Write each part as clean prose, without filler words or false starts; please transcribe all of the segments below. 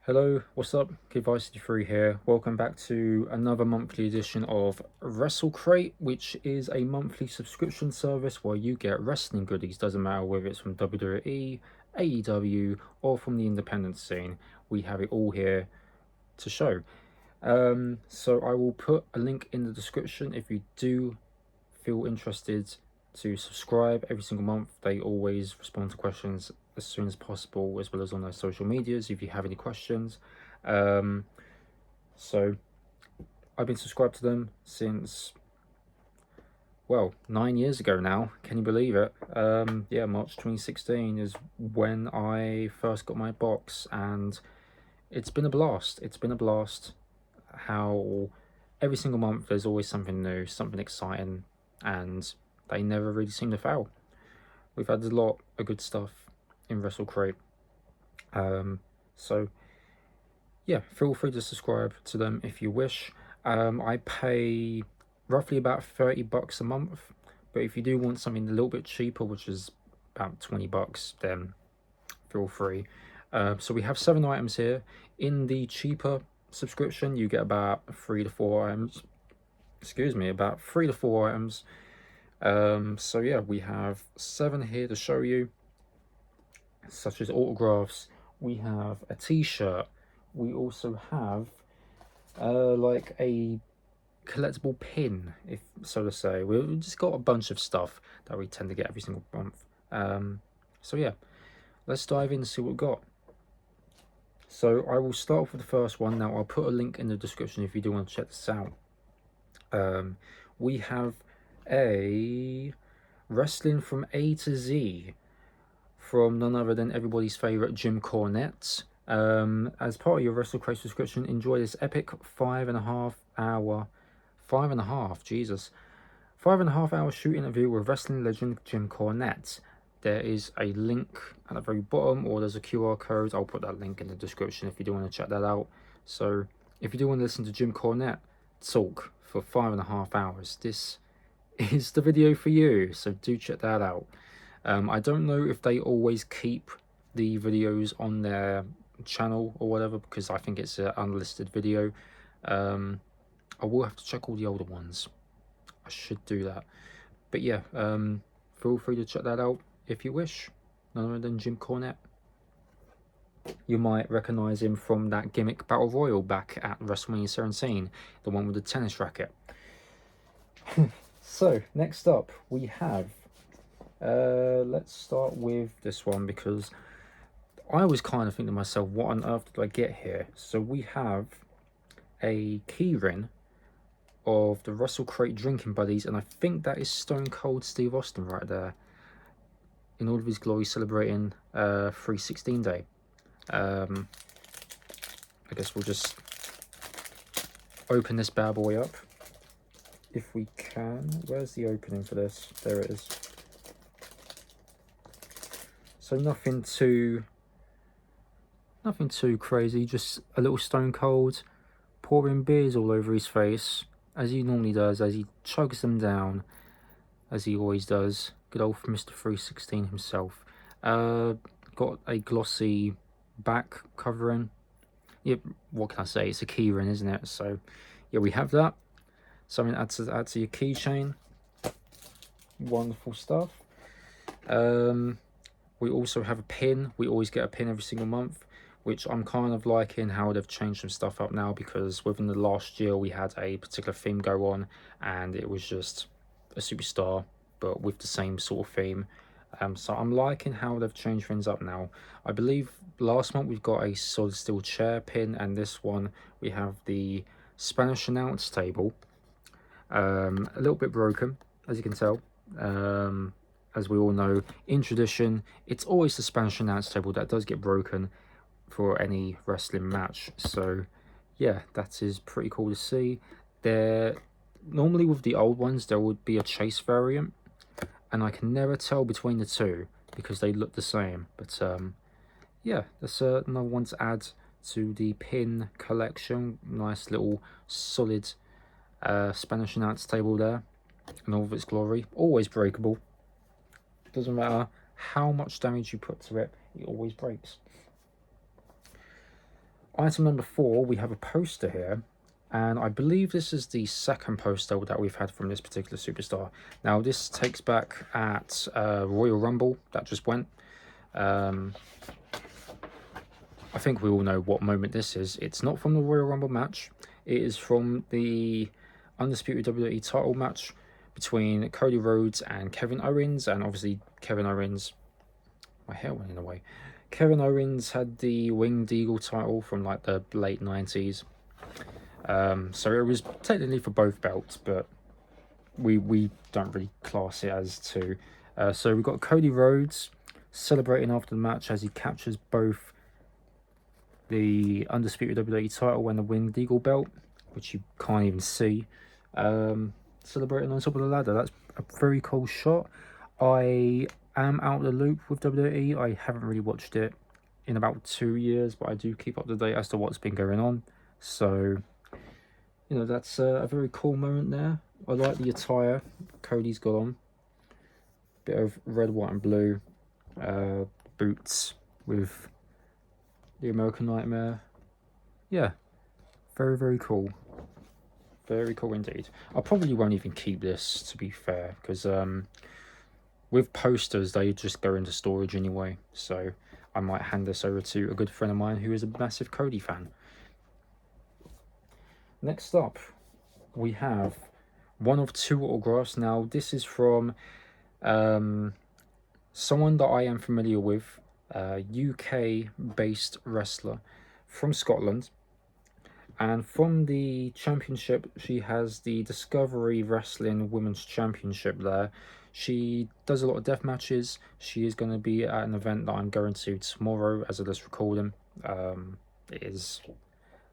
Hello, what's up? Kiddvirus53 here. Welcome back to another monthly edition of WrestleCrate, which is a monthly subscription service where you get wrestling goodies. Doesn't matter whether it's from WWE, AEW, or from the independent scene. We have it all here to show. So I will put a link in the description if you do feel interested to subscribe every single month. They always respond to questions as soon as possible, as well as on their social medias if you have any questions. So I've been subscribed to them since, well, 9 years ago now. Can you believe it? Yeah, March 2016 is when I first got my box, and it's been a blast. It's been a blast how every single month there's always something new, something exciting, and they never really seem to fail. We've had a lot of good stuff in WrestleCrate. So yeah, feel free to subscribe to them if you wish. I pay roughly about $30 a month, but if you do want something a little bit cheaper, which is about $20, then feel free. So we have 7 items here. In the cheaper subscription, you get about 3 to 4 items. Excuse me, about 3 to 4 items. So yeah, we have 7 here to show you, such as autographs. We have a t-shirt. We also have like a collectible pin, if so to say. We've just got a bunch of stuff that we tend to get every single month. So yeah, let's dive in and see what we've got. So I will start off with the first one. Now I'll put a link in the description if you do want to check this out. We have a Wrestling from A to Z from none other than everybody's favorite Jim Cornette. As part of your WrestleCrate subscription, enjoy this epic 5.5 hour, 5.5 hour shoot interview with wrestling legend Jim Cornette. There is a link at the very bottom, or there's a QR code. I'll put that link in the description if you do want to check that out. So if you do want to listen to Jim Cornette talk for 5.5 hours, this is the video for you. So do check that out. I don't know if they always keep the videos on their channel or whatever, because I think it's an unlisted video. I will have to check all the older ones. I should do that. But yeah, feel free to check that out if you wish. None other than Jim Cornette. You might recognize him from that gimmick battle royal back at WrestleMania 17, the one with the tennis racket. So next up we have, let's start with this one, because I was kind of thinking to myself, what on earth did I get here? So we have a keyring of the WrestleCrate drinking buddies, and I think that is Stone Cold Steve Austin right there, in all of his glory, celebrating 316 Day. I guess we'll just open this bad boy up if we can. Where's the opening for this? There it is. So nothing too crazy, just a little Stone Cold pouring beers all over his face, as he normally does, as he chugs them down, as he always does. Good old Mr. 316 himself. Got a glossy back covering. Yep, what can I say? It's a keyring, isn't it? So yeah, we have that. Something to add to your keychain. Wonderful stuff. We also have a pin. We always get a pin every single month, which I'm kind of liking how they've changed some stuff up now, because within the last year we had a particular theme go on, and it was just a superstar but with the same sort of theme. So I'm liking how they've changed things up now. I believe last month we've got a solid steel chair pin, and this one we have the Spanish announce table. A little bit broken, as you can tell. As we all know, in tradition, it's always the Spanish announce table that does get broken for any wrestling match. So yeah, that is pretty cool to see. There, normally with the old ones, there would be a chase variant, and I can never tell between the two because they look the same. But yeah, that's another one to add to the pin collection. Nice little solid Spanish announce table there in all of its glory. Always breakable. Doesn't matter how much damage you put to it, it always breaks. Item number 4, we have a poster here, and I believe this is the second poster that we've had from this particular superstar. Now, this takes back at Royal Rumble that just went. I think we all know what moment this is. It's not from the Royal Rumble match. It is from the Undisputed WWE title match between Cody Rhodes and Kevin Owens, and obviously Kevin Owens... My hair went in the way. Kevin Owens had the Winged Eagle title from like the late 90s. So it was technically for both belts, but we don't really class it as two. So we've got Cody Rhodes celebrating after the match as he captures both the Undisputed WWE title and the Winged Eagle belt, which you can't even see. Celebrating on top of the ladder. That's a very cool shot. I am out of the loop with WWE. I haven't really watched it in about 2 years, but I do keep up to date as to what's been going on. So, you know, that's a very cool moment there. I like the attire Cody's got on. Bit of red, white and blue. Boots with the American Nightmare. Yeah, very, very cool. Very cool indeed. I probably won't even keep this, to be fair, because with posters, they just go into storage anyway. So I might hand this over to a good friend of mine who is a massive Cody fan. Next up, we have one of 2 autographs. Now, this is from someone that I am familiar with, UK-based wrestler from Scotland. And from the championship, she has the Discovery Wrestling Women's Championship there. She does a lot of death matches. She is going to be at an event that I'm going to tomorrow as of this recording. It is,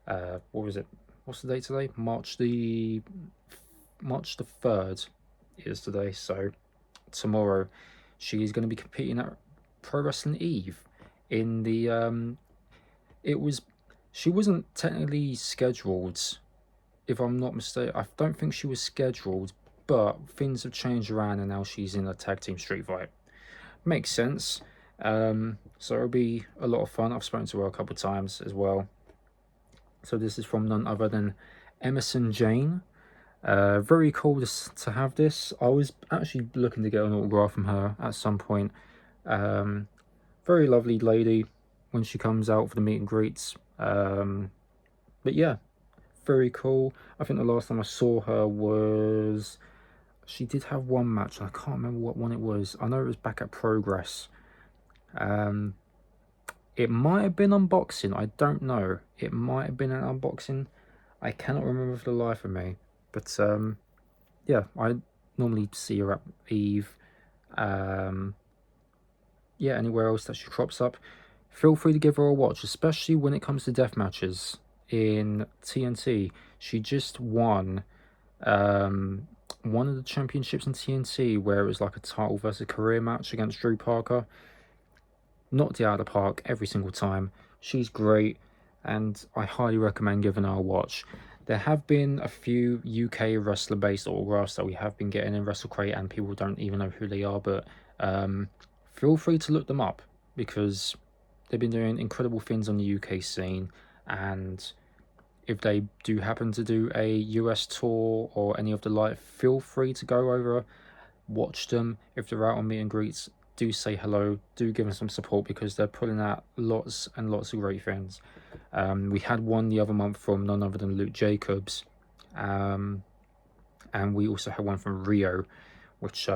what was it? What's the date today? March the 3rd is today. So tomorrow, she's going to be competing at Pro Wrestling Eve in the, she wasn't technically scheduled, if I'm not mistaken. I don't think she was scheduled, but things have changed around and now she's in a tag team street fight. Makes sense. So it'll be a lot of fun. I've spoken to her a couple of times as well. So this is from none other than Emerson Jane. Very cool to have this. I was actually looking to get an autograph from her at some point. Very lovely lady when she comes out for the meet and greets. But yeah, very cool. I think the last time I saw her was, she did have one match. I can't remember what one it was. I know it was back at Progress. It might have been unboxing. I don't know. It might have been an unboxing. I cannot remember for the life of me. But yeah, I normally see her at Eve. Yeah, anywhere else that she crops up. Feel free to give her a watch, especially when it comes to death matches in TNT. She just won one of the championships in TNT where it was like a title versus career match against Drew Parker. Knocked it out of the park every single time. She's great, and I highly recommend giving her a watch. There have been a few UK wrestler-based autographs that we have been getting in WrestleCrate, and people don't even know who they are, but feel free to look them up, because they've been doing incredible things on the UK scene, and if they do happen to do a US tour or any of the like, feel free to go over, watch them. If they're out on meet and greets, do say hello, do give them some support, because they're pulling out lots and lots of great things. We had one the other month from none other than Luke Jacobs, and we also had one from Rio, which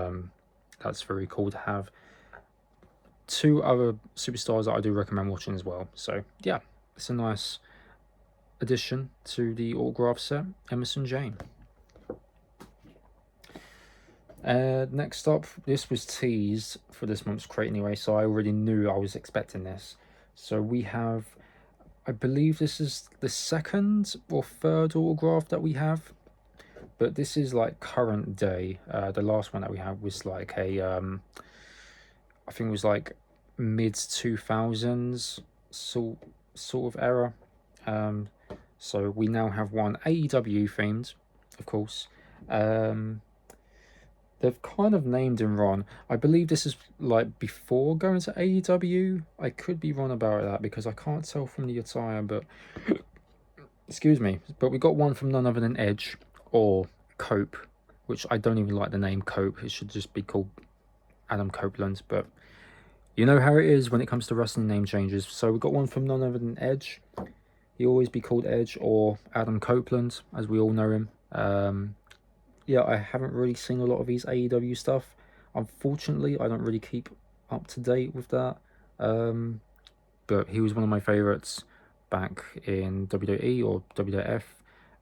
that's very cool to have. 2 other superstars that I do recommend watching as well. So yeah, it's a nice addition to the autograph set. Emerson Jane. Next up, this was teased for this month's crate anyway, so I already knew I was expecting this. So we have, I believe this is the 2nd or 3rd autograph that we have, but this is like current day. The last one that we had was like a I think it was like mid 2000s sort of era. So we now have one AEW themed, of course. They've kind of named him Ron. I believe this is like before going to AEW. I could be wrong about that because I can't tell from the attire, but excuse me. But we got one from none other than Edge or Cope, which I don't even like the name Cope. It should just be called Adam Copeland. But you know how it is when it comes to wrestling name changes. So we got one from none other than Edge. He'll always be called Edge or Adam Copeland, as we all know him. Yeah, I haven't really seen a lot of his AEW stuff. Unfortunately, I don't really keep up to date with that. But he was one of my favourites back in WWE or WWF,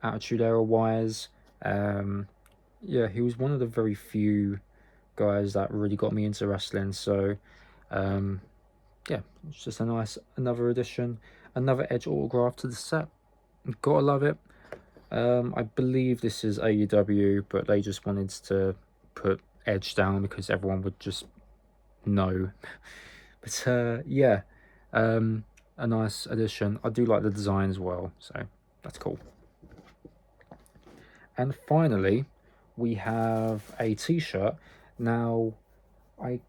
Attitude Era wise. Yeah, he was one of the very few guys that really got me into wrestling. So, yeah, it's just a nice another addition, another Edge autograph to the set. Gotta love it. I believe this is AEW, but they just wanted to put Edge down because everyone would just know. But yeah, a nice addition. I do like the design as well, so that's cool. And finally, we have a t-shirt. Now, I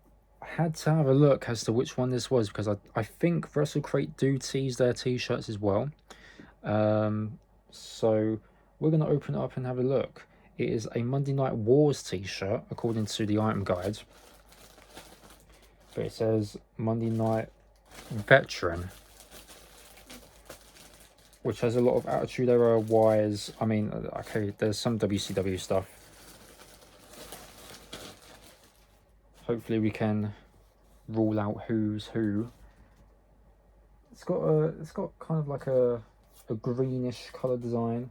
had to have a look as to which one this was because I think WrestleCrate do tease their t-shirts as well. So we're going to open it up and have a look. It is a Monday Night Wars t-shirt according to the item guide. But it says Monday Night Veteran, which has a lot of Attitude Era wise. I mean, okay, there's some WCW stuff. Hopefully we can rule out who's who. It's got kind of like a greenish color design.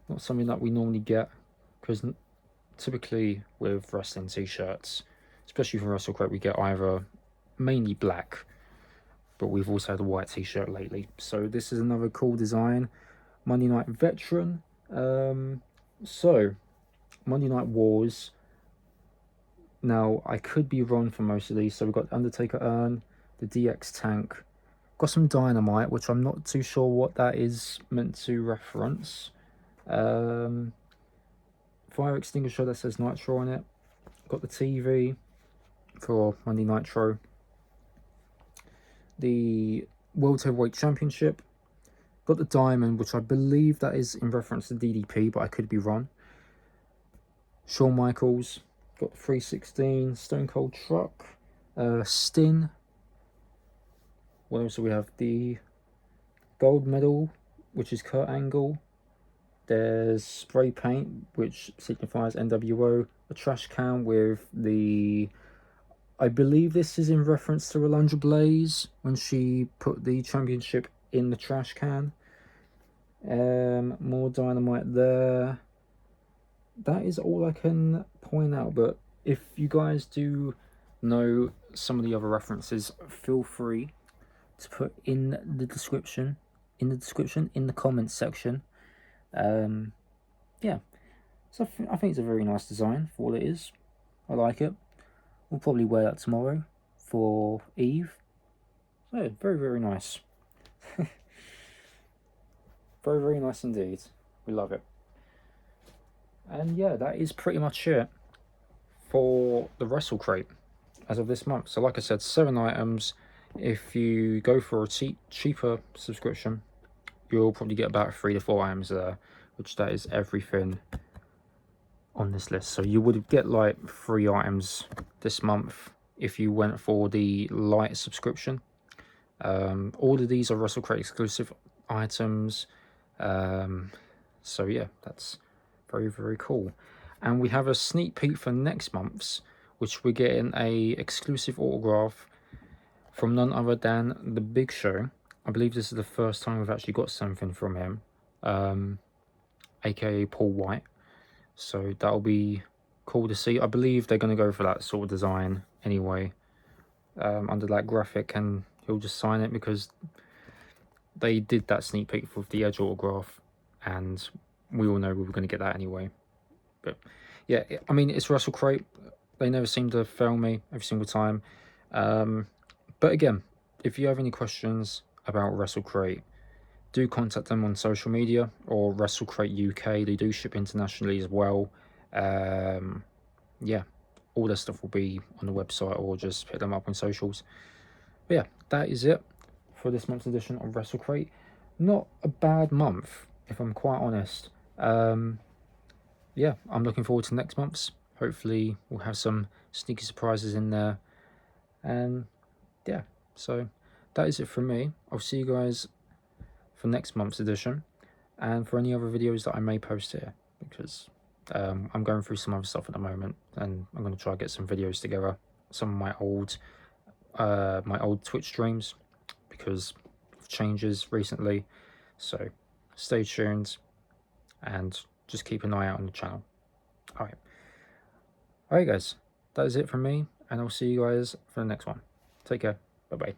Not something that we normally get, because typically with wrestling t-shirts, especially from WrestleCrate, we get either mainly black, but we've also had a white t-shirt lately. So this is another cool design. Monday Night Veteran. So Monday Night Wars. Now I could be wrong for most of these. So we've got Undertaker urn, the DX tank, got some dynamite, which I'm not too sure what that is meant to reference. Fire extinguisher that says Nitro on it. Got the TV for Monday Nitro. The World Heavyweight Championship. Got the diamond, which I believe that is in reference to DDP, but I could be wrong. Shawn Michaels. Got the 316 Stone Cold Truck. Sting. What else do we have? The gold medal, which is Kurt Angle. There's spray paint, which signifies NWO. A trash can with the... I believe this is in reference to Alundra Blaze when she put the championship in the trash can. More dynamite there. That is all I can point out, but if you guys do know some of the other references, feel free to put in the description, in the comments section. Yeah, so I think it's a very nice design for all it is. I like it. We'll probably wear that tomorrow for Eve. So yeah, very, very nice. Very, very nice indeed. We love it. And yeah, that is pretty much it for the WrestleCrate as of this month. So like I said, 7 items. If you go for a cheaper subscription, you'll probably get about 3 to 4 items there, which that is everything on this list. So you would get like 3 items this month if you went for the light subscription. All of these are WrestleCrate exclusive items. So yeah, that's very, very cool. And we have a sneak peek for next month's, which we're getting a exclusive autograph from none other than The Big Show. I believe this is the first time we've actually got something from him, aka Paul White. So that'll be cool to see. I believe they're going to go for that sort of design anyway, under that graphic, and he'll just sign it because they did that sneak peek with the Edge autograph, and we all know we were going to get that anyway. But yeah, I mean, it's WrestleCrate. They never seem to fail me every single time. But again, if you have any questions about WrestleCrate, do contact them on social media or WrestleCrate UK. They do ship internationally as well. yeah, all the stuff will be on the website, or just hit them up on socials. But yeah, that is it for this month's edition of WrestleCrate. Not a bad month, if I'm quite honest. Yeah, I'm looking forward to next month's. Hopefully we'll have some sneaky surprises in there. And yeah, so that is it from me. I'll see you guys for next month's edition, and for any other videos that I may post here, because I'm going through some other stuff at the moment, and I'm going to try to get some videos together, some of my old Twitch streams, because of changes recently. So stay tuned and just keep an eye out on the channel. Alright guys, that is it from me, and I'll see you guys for the next one. Take care. Bye bye.